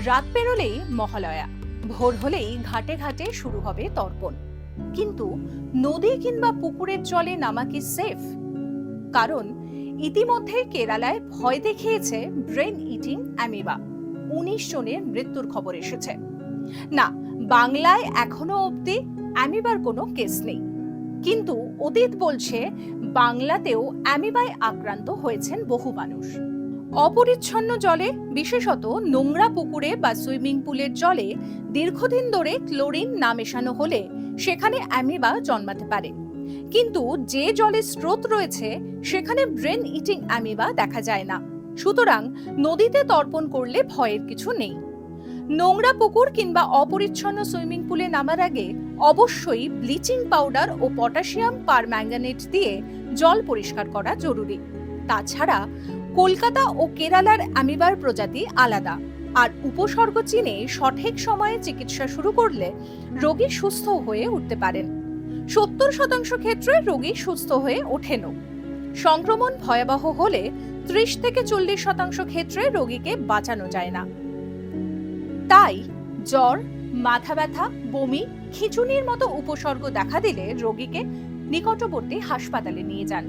রাত পেরোলেই মহালয়া, ভোর হলেই ঘাটে ঘাটে শুরু হবে তর্পণ। কিন্তু নদী কিংবা পুকুরের জলে নামা কি সেফ? কারণ ইতিমধ্যে কেরালায় ভয় দেখিয়েছে ব্রেন ইটিং অ্যামিবা। ১৯ জনের মৃত্যুর খবর এসেছে। না, বাংলায় এখনো অবধি অ্যামিবার কোনো কেস নেই, কিন্তু অতীত বলছে বাংলাতেও অ্যামিবায় আক্রান্ত হয়েছেন বহু মানুষ। অপরিচ্ছন্ন জলে, বিশেষত নোংরা পুকুরে বা সুইমিং পুলের জলে দীর্ঘদিন ধরে ক্লোরিন না মেশানো হলে সেখানে অ্যামিবা জন্মাতে পারে। কিন্তু যে জলে স্রোত রয়েছে সেখানে ব্রেন ইটিং অ্যামিবা দেখা যায় না। সুতরাং নদীতে তর্পণ করলে ভয়ের কিছু নেই। নোংরা পুকুর কিংবা অপরিচ্ছন্ন সুইমিং পুলে নামার আগে অবশ্যই ব্লিচিং পাউডার ও পটাশিয়াম পারম্যাঙ্গানেট দিয়ে জল পরিষ্কার করা জরুরি। তাছাড়া কলকাতা ও কেরালার অ্যামিবার প্রজাতি আলাদা, আর উপসর্গ চিনে সঠিক সময়ে চিকিৎসা শুরু করলে রোগী সুস্থ হয়ে উঠতে পারেন। ৭০% ক্ষেত্রে রোগী সুস্থ হয়ে ওঠেনও। সংক্রমণ ভয়াবহ হলে ৩০ থেকে ৪০% ক্ষেত্রে রোগীকে বাঁচানো যায় না। তাই জ্বর, মাথা ব্যথা, বমি, খিঁচুনির মতো উপসর্গ দেখা দিলে রোগীকে নিকটবর্তী হাসপাতালে নিয়ে যান।